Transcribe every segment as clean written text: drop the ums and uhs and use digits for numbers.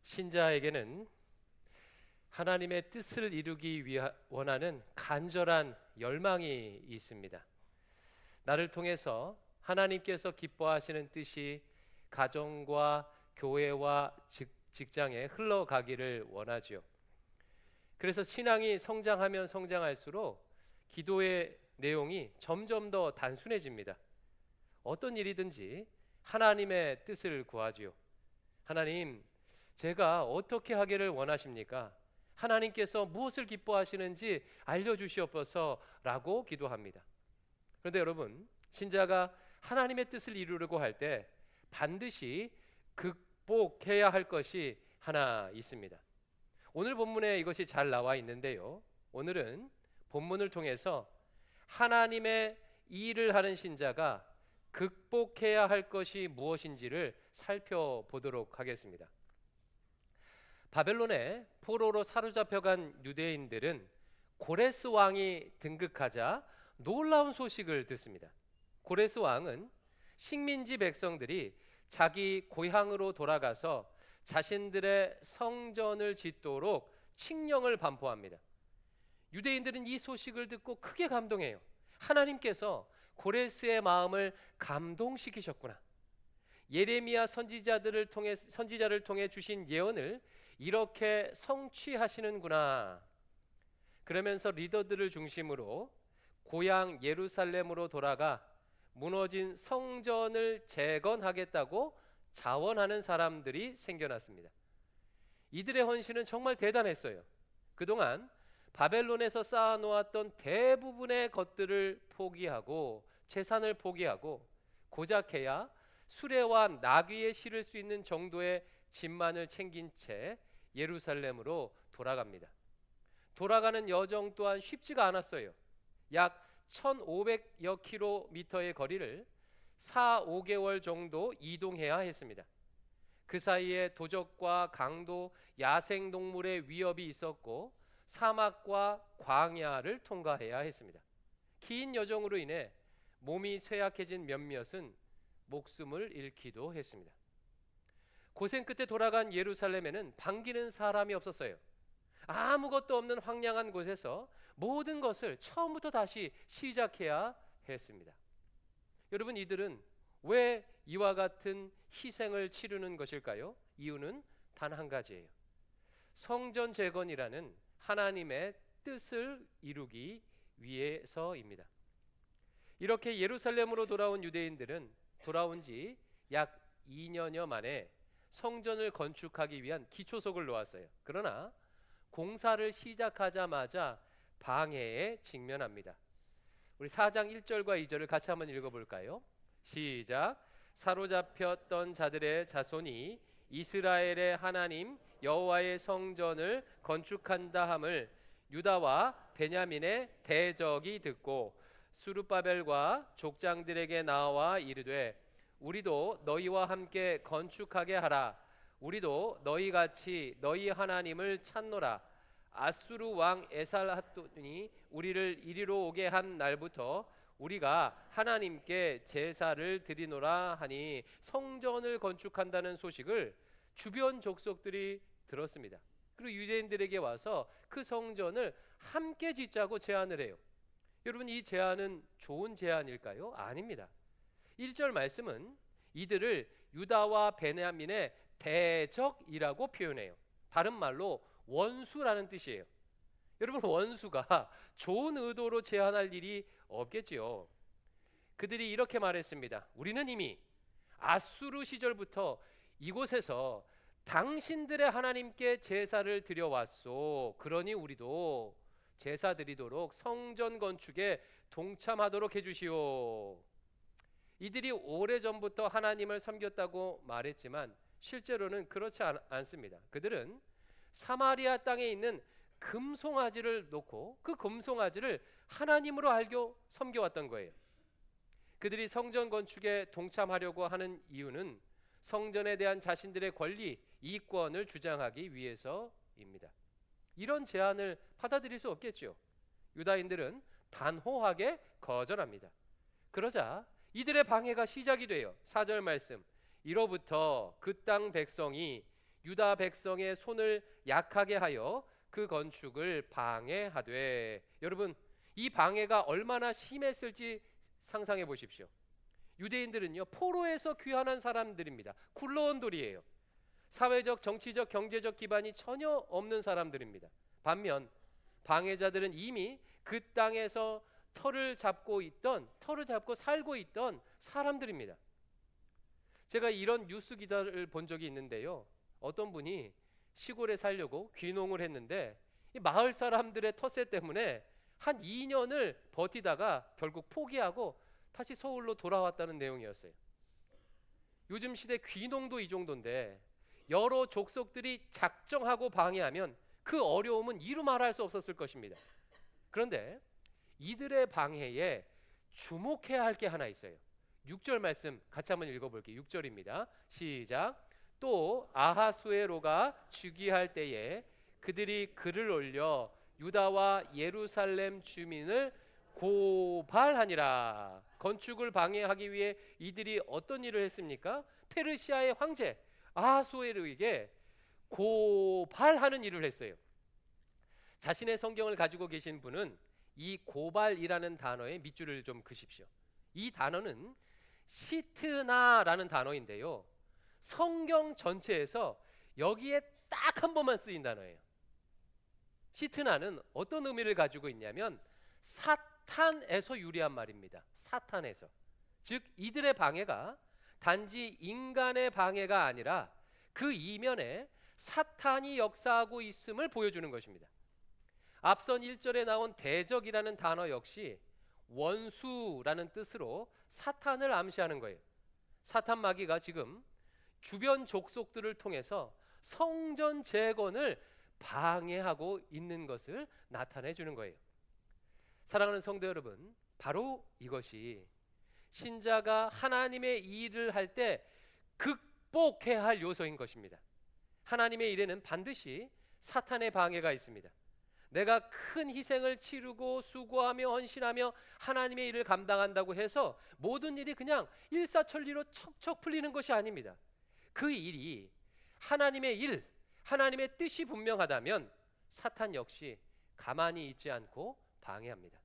신자에게는 하나님의 뜻을 이루기 위해 원하는 간절한 열망이 있습니다. 나를 통해서 하나님께서 기뻐하시는 뜻이 가정과 교회와 직장에 흘러가기를 원하지요. 그래서 신앙이 성장하면 성장할수록 기도의 내용이 점점 더 단순해집니다. 어떤 일이든지 하나님의 뜻을 구하지요. 하나님, 제가 어떻게 하기를 원하십니까? 하나님께서 무엇을 기뻐하시는지 알려주시옵소서 라고 기도합니다. 그런데 여러분, 신자가 하나님의 뜻을 이루려고 할 때 반드시 극복해야 할 것이 하나 있습니다. 오늘 본문에 이것이 잘 나와 있는데요, 오늘은 본문을 통해서 하나님의 일을 하는 신자가 극복해야 할 것이 무엇인지를 살펴보도록 하겠습니다. 바벨론에 포로로 사로잡혀간 유대인들은 고레스 왕이 등극하자 놀라운 소식을 듣습니다. 고레스 왕은 식민지 백성들이 자기 고향으로 돌아가서 자신들의 성전을 짓도록 칙령을 반포합니다. 유대인들은 이 소식을 듣고 크게 감동해요. 하나님께서 고레스의 마음을 감동시키셨구나. 예레미야 선지자를 통해 주신 예언을 이렇게 성취하시는구나. 그러면서 리더들을 중심으로 고향 예루살렘으로 돌아가 무너진 성전을 재건하겠다고 자원하는 사람들이 생겨났습니다. 이들의 헌신은 정말 대단했어요. 그동안 바벨론에서 쌓아놓았던 대부분의 것들을 포기하고 재산을 포기하고 고작해야 수레와 나귀에 실을 수 있는 정도의 짐만을 챙긴 채 예루살렘으로 돌아갑니다. 돌아가는 여정 또한 쉽지가 않았어요. 약 1500여 킬로미터의 거리를 4-5개월 정도 이동해야 했습니다. 그 사이에 도적과 강도, 야생동물의 위협이 있었고 사막과 광야를 통과해야 했습니다. 긴 여정으로 인해 몸이 쇠약해진 몇몇은 목숨을 잃기도 했습니다. 고생 끝에 돌아간 예루살렘에는 반기는 사람이 없었어요. 아무것도 없는 황량한 곳에서 모든 것을 처음부터 다시 시작해야 했습니다. 여러분, 이들은 왜 이와 같은 희생을 치르는 것일까요? 이유는 단 한 가지예요. 성전 재건이라는 하나님의 뜻을 이루기 위해서입니다. 이렇게 예루살렘으로 돌아온 유대인들은 돌아온 지 약 2년여 만에 성전을 건축하기 위한 기초석을 놓았어요. 그러나 공사를 시작하자마자 방해에 직면합니다. 우리 4장 1절과 2절을 같이 한번 읽어볼까요? 시작. 사로잡혔던 자들의 자손이 이스라엘의 하나님 여호와의 성전을 건축한다 함을 유다와 베냐민의 대적이 듣고 스룹바벨과 족장들에게 나와 이르되 우리도 너희와 함께 건축하게 하라. 우리도 너희같이 너희 하나님을 찾노라. 아수르 왕 에살핫돈이 우리를 이리로 오게 한 날부터 우리가 하나님께 제사를 드리노라 하니 성전을 건축한다는 소식을 주변 족속들이 들었습니다. 그리고 유대인들에게 와서 그 성전을 함께 짓자고 제안을 해요. 여러분, 이 제안은 좋은 제안일까요? 아닙니다. 1절 말씀은 이들을 유다와 베냐민의 대적이라고 표현해요. 다른 말로 원수라는 뜻이에요. 여러분, 원수가 좋은 의도로 제안할 일이 없겠지요. 그들이 이렇게 말했습니다. 우리는 이미 아수르 시절부터 이곳에서 당신들의 하나님께 제사를 드려왔소. 그러니 우리도 제사 드리도록 성전 건축에 동참하도록 해주시오. 이들이 오래전부터 하나님을 섬겼다고 말했지만 실제로는 그렇지 않습니다. 그들은 사마리아 땅에 있는 금송아지를 놓고 그 금송아지를 하나님으로 알고 섬겨왔던 거예요. 그들이 성전 건축에 동참하려고 하는 이유는 성전에 대한 자신들의 권리, 이권을 주장하기 위해서입니다. 이런 제안을 받아들일 수 없겠죠. 유다인들은 단호하게 거절합니다. 그러자 이들의 방해가 시작이 돼요. 4절 말씀. 이로부터 그 땅 백성이 유다 백성의 손을 약하게 하여 그 건축을 방해하되. 여러분, 이 방해가 얼마나 심했을지 상상해 보십시오. 유대인들은요, 포로에서 귀환한 사람들입니다. 굴러온 돌이에요. 사회적, 정치적, 경제적 기반이 전혀 없는 사람들입니다. 반면 방해자들은 이미 그 땅에서 터를 잡고 살고 있던 사람들입니다. 제가 이런 뉴스 기사를 본 적이 있는데요. 어떤 분이 시골에 살려고 귀농을 했는데 이 마을 사람들의 텃세 때문에 한 2년을 버티다가 결국 포기하고 다시 서울로 돌아왔다는 내용이었어요. 요즘 시대 귀농도 이 정도인데 여러 족속들이 작정하고 방해하면 그 어려움은 이루 말할 수 없었을 것입니다. 그런데 이들의 방해에 주목해야 할 게 하나 있어요. 6절 말씀 같이 한번 읽어볼게요. 6절입니다. 시작. 또 아하수에로가 즉위할 때에 그들이 글을 올려 유다와 예루살렘 주민을 고발하니라. 건축을 방해하기 위해 이들이 어떤 일을 했습니까? 페르시아의 황제 아하수에로에게 고발하는 일을 했어요. 자신의 성경을 가지고 계신 분은 이 고발이라는 단어에 밑줄을 좀 그십시오. 이 단어는 시트나라는 단어인데요, 성경 전체에서 여기에 딱 한 번만 쓰인 단어예요. 시트나는 어떤 의미를 가지고 있냐면 사탄에서 유래한 말입니다. 사탄에서. 즉 이들의 방해가 단지 인간의 방해가 아니라 그 이면에 사탄이 역사하고 있음을 보여주는 것입니다. 앞선 1절에 나온 대적이라는 단어 역시 원수라는 뜻으로 사탄을 암시하는 거예요. 사탄 마귀가 지금 주변 족속들을 통해서 성전 재건을 방해하고 있는 것을 나타내 주는 거예요. 사랑하는 성도 여러분, 바로 이것이 신자가 하나님의 일을 할 때 극복해야 할 요소인 것입니다. 하나님의 일에는 반드시 사탄의 방해가 있습니다. 내가 큰 희생을 치르고 수고하며 헌신하며 하나님의 일을 감당한다고 해서 모든 일이 그냥 일사천리로 척척 풀리는 것이 아닙니다. 그 일이 하나님의 일, 하나님의 뜻이 분명하다면 사탄 역시 가만히 있지 않고 방해합니다.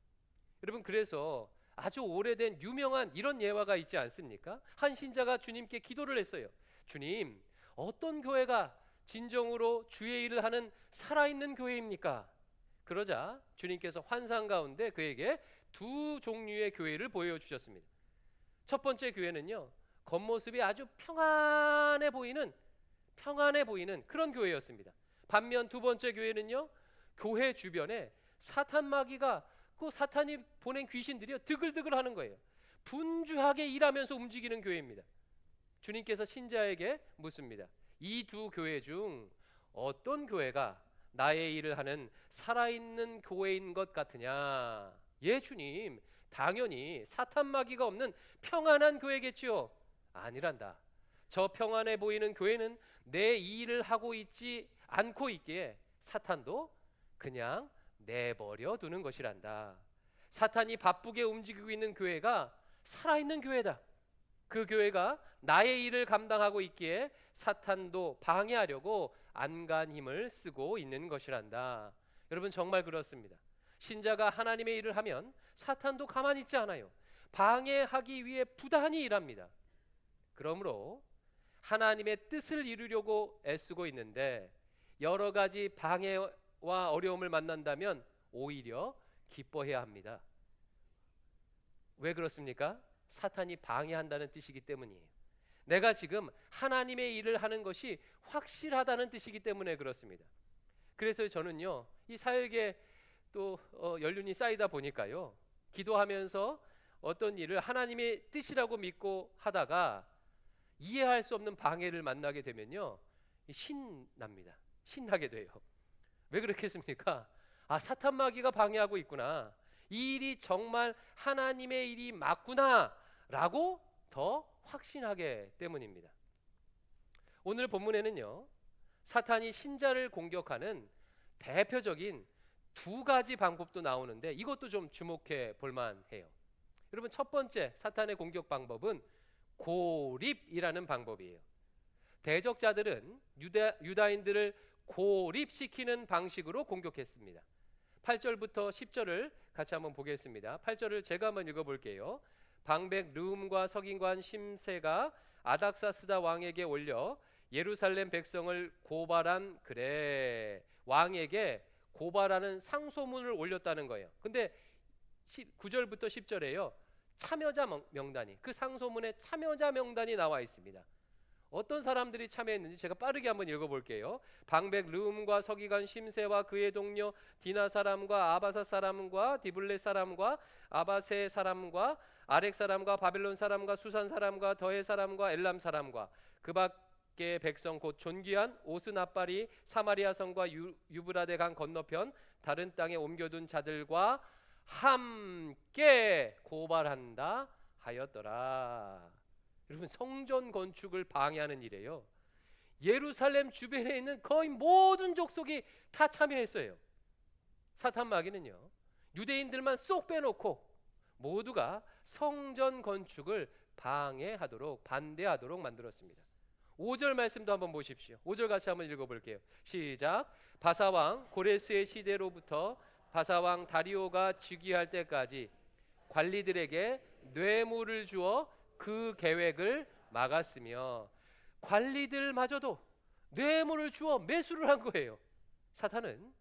여러분, 그래서 아주 오래된 유명한 이런 예화가 있지 않습니까? 한 신자가 주님께 기도를 했어요. 주님, 어떤 교회가 진정으로 주의 일을 하는 살아있는 교회입니까? 그러자 주님께서 환상 가운데 그에게 두 종류의 교회를 보여주셨습니다. 첫 번째 교회는요, 겉모습이 아주 평안해 보이는 그런 교회였습니다. 반면 두 번째 교회는요, 교회 주변에 사탄 마귀가, 그 사탄이 보낸 귀신들이요 드글드글 하는 거예요. 분주하게 일하면서 움직이는 교회입니다. 주님께서 신자에게 묻습니다. 이 두 교회 중 어떤 교회가 나의 일을 하는 살아있는 교회인 것 같으냐? 예, 주님, 당연히 사탄 마귀가 없는 평안한 교회겠지요. 아니란다. 저 평안해 보이는 교회는 내 일을 하고 있지 않고 있기에 사탄도 그냥 내버려 두는 것이란다. 사탄이 바쁘게 움직이고 있는 교회가 살아있는 교회다. 그 교회가 나의 일을 감당하고 있기에 사탄도 방해하려고 안간 힘을 쓰고 있는 것이란다. 여러분, 정말 그렇습니다. 신자가 하나님의 일을 하면 사탄도 가만히 있지 않아요. 방해하기 위해 부단히 일합니다. 그러므로 하나님의 뜻을 이루려고 애쓰고 있는데 여러 가지 방해와 어려움을 만난다면 오히려 기뻐해야 합니다. 왜 그렇습니까? 사탄이 방해한다는 뜻이기 때문이에요. 내가 지금 하나님의 일을 하는 것이 확실하다는 뜻이기 때문에 그렇습니다. 그래서 저는요, 이 사역에 또 연륜이 쌓이다 보니까요, 기도하면서 어떤 일을 하나님의 뜻이라고 믿고 하다가 이해할 수 없는 방해를 만나게 되면요, 신납니다. 신나게 돼요. 왜 그렇겠습니까? 아, 사탄 마귀가 방해하고 있구나, 이 일이 정말 하나님의 일이 맞구나 라고 더 확신하게 때문입니다. 오늘 본문에는요, 사탄이 신자를 공격하는 대표적인 두 가지 방법도 나오는데 이것도 좀 주목해 볼만해요. 여러분, 첫 번째 사탄의 공격 방법은 고립이라는 방법이에요. 대적자들은 유다인들을 고립시키는 방식으로 공격했습니다. 8절부터 10절을 같이 한번 보겠습니다. 8절을 제가 한번 읽어볼게요. 방백 르움과 서긴관 심세가 아닥사스다 왕에게 올려 예루살렘 백성을 고발한 그래. 왕에게 고발하는 상소문을 올렸다는 거예요. 근데 9절부터 10절에요. 참여자 명단이, 그 상소문에 참여자 명단이 나와 있습니다. 어떤 사람들이 참여했는지 제가 빠르게 한번 읽어볼게요. 방백 르움과 서기관 심세와 그의 동료 디나 사람과 아바사 사람과 디블레 사람과 아바세 사람과 아렉 사람과 바벨론 사람과 수산 사람과 더해 사람과 엘람 사람과 그 밖의 백성 곧 존귀한 오스나빨이 사마리아 성과 유브라데 강 건너편 다른 땅에 옮겨둔 자들과 함께 고발한다 하였더라. 여러분, 성전 건축을 방해하는 일이에요. 예루살렘 주변에 있는 거의 모든 족속이 다 참여했어요. 사탄 마귀는요, 유대인들만 쏙 빼놓고 모두가 성전 건축을 방해하도록, 반대하도록 만들었습니다. 5절 말씀도 한번 보십시오. 5절 같이 한번 읽어볼게요. 시작. 바사왕 고레스의 시대로부터 바사왕 다리오가 즉위할 때까지 관리들에게 뇌물을 주어 그 계획을 막았으며, 관리들마저도 뇌물을 주어 매수를 한 거예요. 사탄은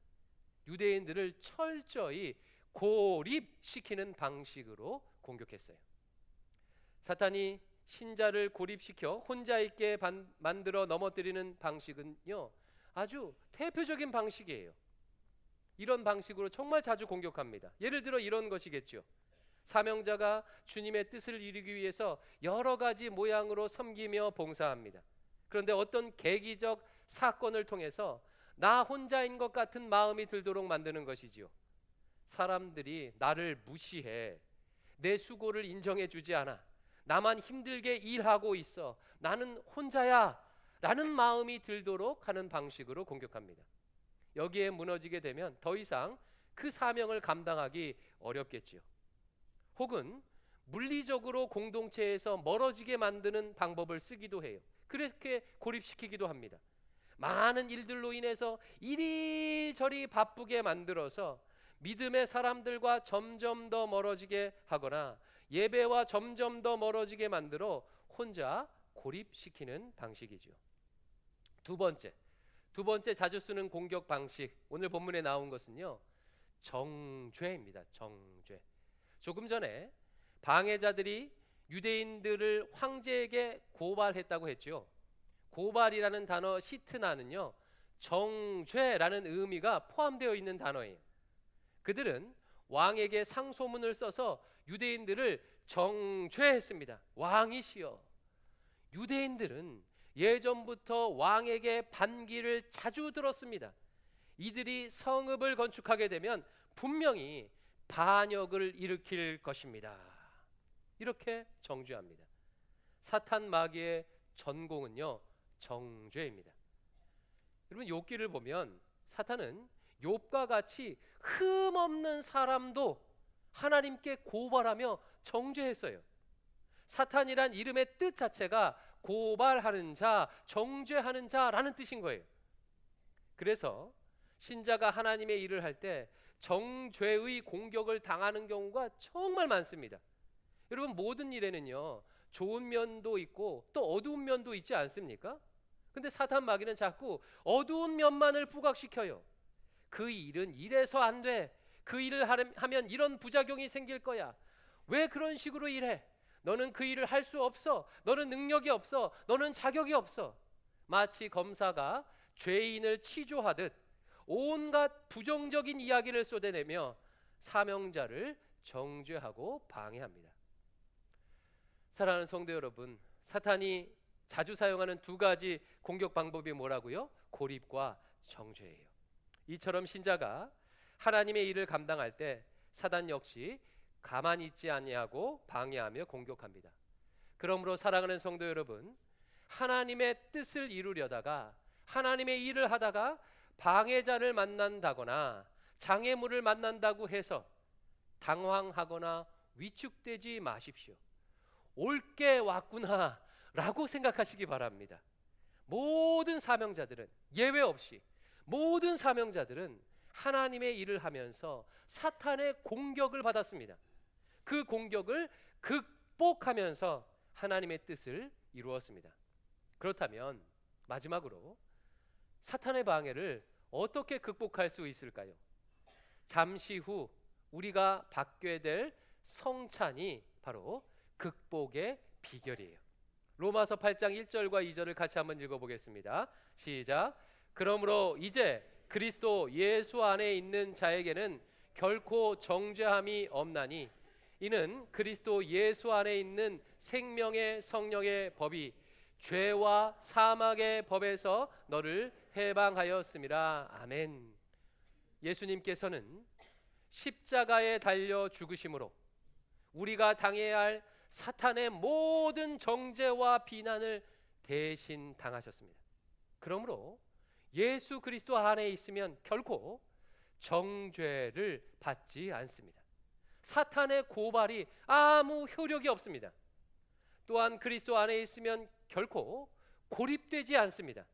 유대인들을 철저히 고립시키는 방식으로 공격했어요. 사탄이 신자를 고립시켜 혼자 있게 만들어 넘어뜨리는 방식은요, 아주 대표적인 방식이에요. 이런 방식으로 정말 자주 공격합니다. 예를 들어 이런 것이겠죠. 사명자가 주님의 뜻을 이루기 위해서 여러 가지 모양으로 섬기며 봉사합니다. 그런데 어떤 계기적 사건을 통해서 나 혼자인 것 같은 마음이 들도록 만드는 것이지요. 사람들이 나를 무시해, 내 수고를 인정해 주지 않아, 나만 힘들게 일하고 있어, 나는 혼자야 라는 마음이 들도록 하는 방식으로 공격합니다. 여기에 무너지게 되면 더 이상 그 사명을 감당하기 어렵겠지요. 혹은 물리적으로 공동체에서 멀어지게 만드는 방법을 쓰기도 해요. 그렇게 고립시키기도 합니다. 많은 일들로 인해서 이리저리 바쁘게 만들어서 믿음의 사람들과 점점 더 멀어지게 하거나 예배와 점점 더 멀어지게 만들어 혼자 고립시키는 방식이죠. 두 번째 자주 쓰는 공격 방식, 오늘 본문에 나온 것은요, 정죄입니다. 정죄. 조금 전에 방해자들이 유대인들을 황제에게 고발했다고 했죠. 고발이라는 단어 시트나는요, 정죄라는 의미가 포함되어 있는 단어예요. 그들은 왕에게 상소문을 써서 유대인들을 정죄했습니다. 왕이시여. 유대인들은 예전부터 왕에게 반기를 자주 들었습니다. 이들이 성읍을 건축하게 되면 분명히 반역을 일으킬 것입니다. 이렇게 정죄합니다. 사탄 마귀의 전공은요, 정죄입니다. 여러분, 욥기를 보면 사탄은 욥과 같이 흠없는 사람도 하나님께 고발하며 정죄했어요. 사탄이란 이름의 뜻 자체가 고발하는 자, 정죄하는 자라는 뜻인 거예요. 그래서 신자가 하나님의 일을 할 때 정죄의 공격을 당하는 경우가 정말 많습니다. 여러분, 모든 일에는요, 좋은 면도 있고 또 어두운 면도 있지 않습니까? 근데 사탄 마귀는 자꾸 어두운 면만을 부각시켜요. 그 일은 이래서 안 돼. 그 일을 하면 이런 부작용이 생길 거야. 왜 그런 식으로 일해? 너는 그 일을 할 수 없어. 너는 능력이 없어. 너는 자격이 없어. 마치 검사가 죄인을 치조하듯 온갖 부정적인 이야기를 쏟아내며 사명자를 정죄하고 방해합니다. 사랑하는 성도 여러분, 사탄이 자주 사용하는 두 가지 공격 방법이 뭐라고요? 고립과 정죄예요. 이처럼 신자가 하나님의 일을 감당할 때 사단 역시 가만히 있지 아니하고 방해하며 공격합니다. 그러므로 사랑하는 성도 여러분, 하나님의 뜻을 이루려다가 하나님의 일을 하다가 방해자를 만난다거나 장애물을 만난다고 해서 당황하거나 위축되지 마십시오. 올 게 왔구나 라고 생각하시기 바랍니다. 모든 사명자들은 예외 없이 모든 사명자들은 하나님의 일을 하면서 사탄의 공격을 받았습니다. 그 공격을 극복하면서 하나님의 뜻을 이루었습니다. 그렇다면 마지막으로 사탄의 방해를 어떻게 극복할 수 있을까요? 잠시 후 우리가 받게 될 성찬이 바로 극복의 비결이에요. 로마서 8장 1절과 2절을 같이 한번 읽어보겠습니다. 시작. 그러므로 이제 그리스도 예수 안에 있는 자에게는 결코 정죄함이 없나니 이는 그리스도 예수 안에 있는 생명의 성령의 법이 죄와 사망의 법에서 너를 해방하였음이라. 아멘. 예수님께서는 십자가에 달려 죽으심으로 우리가 당해야 할 사탄의 모든 정죄와 비난을 대신 당하셨습니다. 그러므로 예수 그리스도 안에 있으면 결코 정죄를 받지 않습니다. 사탄의 고발이 아무 효력이 없습니다. 또한 그리스도 안에 있으면 결코 고립되지 않습니다.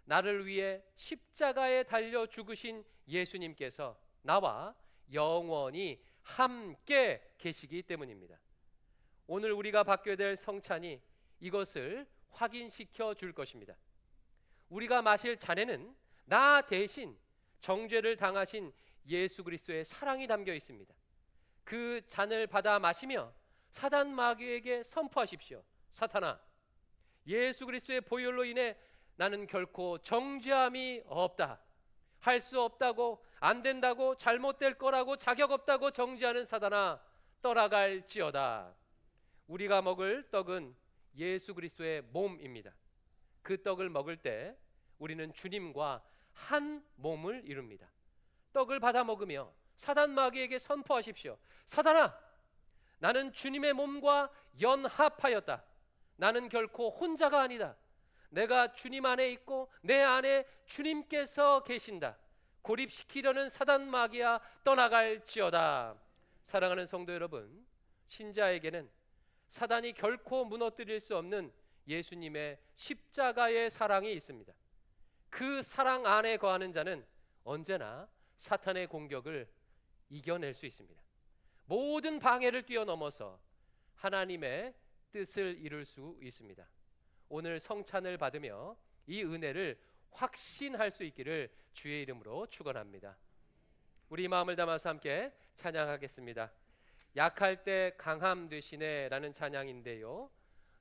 나를 위해 십자가에 달려 죽으신 예수님께서 나와 영원히 함께 계시기 때문입니다. 오늘 우리가 받게 될 성찬이 이것을 확인시켜 줄 것입니다. 우리가 마실 잔에는 나 대신 정죄를 당하신 예수 그리스도의 사랑이 담겨 있습니다. 그 잔을 받아 마시며 사단 마귀에게 선포하십시오. 사탄아, 예수 그리스도의 보혈로 인해 나는 결코 정죄함이 없다. 할 수 없다고, 안 된다고, 잘못될 거라고, 자격 없다고 정죄하는 사단아, 떠나갈지어다. 우리가 먹을 떡은 예수 그리스도의 몸입니다. 그 떡을 먹을 때 우리는 주님과 한 몸을 이룹니다. 떡을 받아 먹으며 사단 마귀에게 선포하십시오. 사단아, 나는 주님의 몸과 연합하였다. 나는 결코 혼자가 아니다. 내가 주님 안에 있고 내 안에 주님께서 계신다. 고립시키려는 사단 마귀야, 떠나갈지어다. 사랑하는 성도 여러분, 신자에게는 사단이 결코 무너뜨릴 수 없는 예수님의 십자가의 사랑이 있습니다. 그 사랑 안에 거하는 자는 언제나 사탄의 공격을 이겨낼 수 있습니다. 모든 방해를 뛰어넘어서 하나님의 뜻을 이룰 수 있습니다. 오늘 성찬을 받으며 이 은혜를 확신할 수 있기를 주의 이름으로 축원합니다. 우리 마음을 담아서 함께 찬양하겠습니다. 약할 때 강함 되시네 라는 찬양인데요,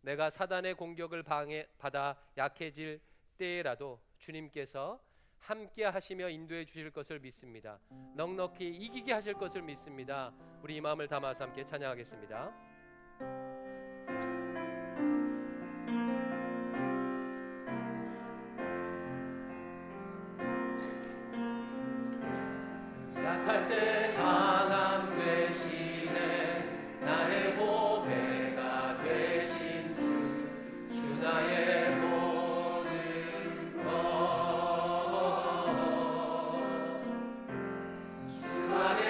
내가 사단의 공격을 받아 약해질 때라도 주님께서 함께 하시며 인도해 주실 것을 믿습니다. 넉넉히 이기게 하실 것을 믿습니다. 우리 이 마음을 담아서 함께 찬양하겠습니다. 약할 때 강함 되시네 나의 보배가 되신 주 나의 모든 것주 안에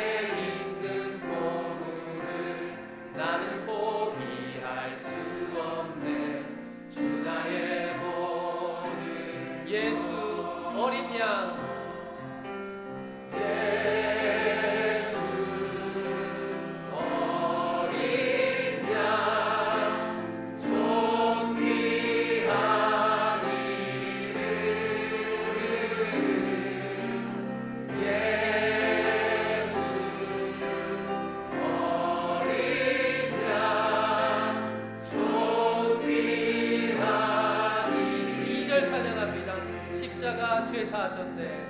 있는 보물을 나는 포기할 수 없네. 주 나의 모든 예수 어린 양 사하셨네.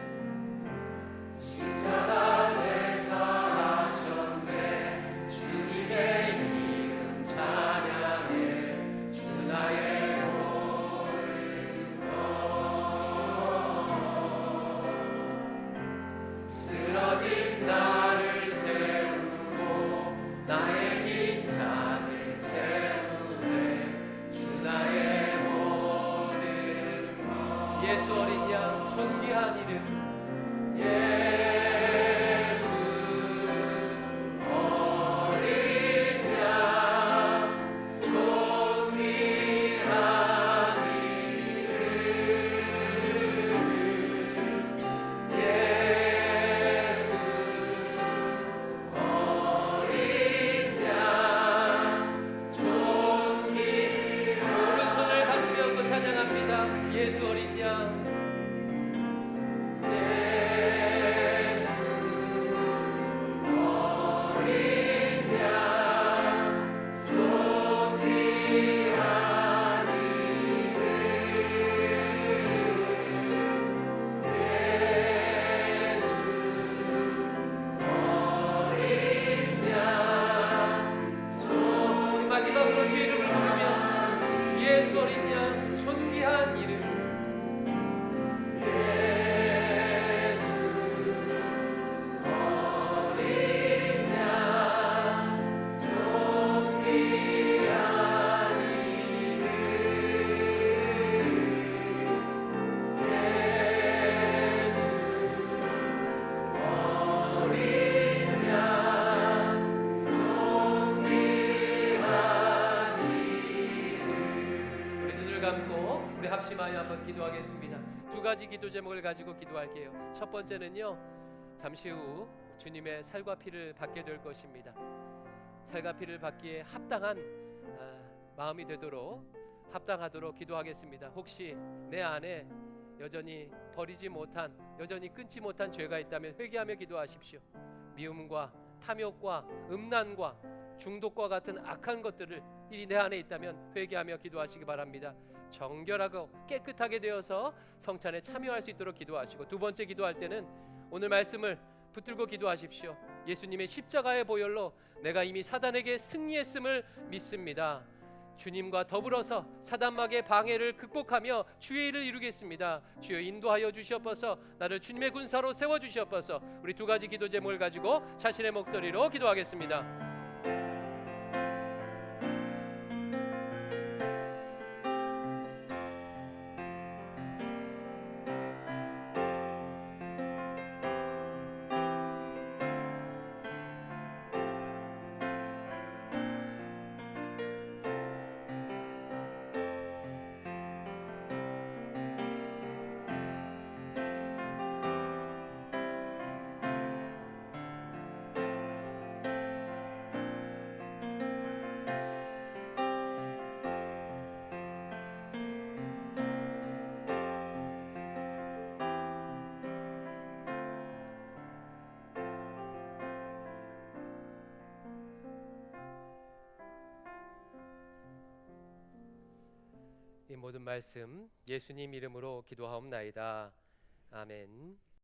십자가 제사하셨네. 주님의 이름 찬양해. 주 나의 모든 것 쓰러진 나를 세우고 나의 빈잔을 채우네. 주 나의 모든 것 예수 어린 양 존귀한 이름 예수 어린 양 존귀한 이름 마지막으로 주 이름을 부르며 예수 어린 양 존귀한 이름 감고 우리 합심하여 한번 기도하겠습니다. 두 가지 기도 제목을 가지고 기도할게요. 첫 번째는요, 잠시 후 주님의 살과 피를 받게 될 것입니다. 살과 피를 받기에 합당한 마음이 되도록 합당하도록 기도하겠습니다. 혹시 내 안에 여전히 버리지 못한, 여전히 끊지 못한 죄가 있다면 회개하며 기도하십시오. 미움과 탐욕과 음란과 중독과 같은 악한 것들을 이 내 안에 있다면 회개하며 기도하시기 바랍니다. 정결하고 깨끗하게 되어서 성찬에 참여할 수 있도록 기도하시고, 두 번째 기도할 때는 오늘 말씀을 붙들고 기도하십시오. 예수님의 십자가의 보혈로 내가 이미 사단에게 승리했음을 믿습니다. 주님과 더불어서 사단막의 방해를 극복하며 주의 일을 이루겠습니다. 주여 인도하여 주시옵소서. 나를 주님의 군사로 세워주시옵소서. 우리 두 가지 기도 제목을 가지고 자신의 목소리로 기도하겠습니다. 이 모든 말씀 예수님 이름으로 기도하옵나이다. 아멘.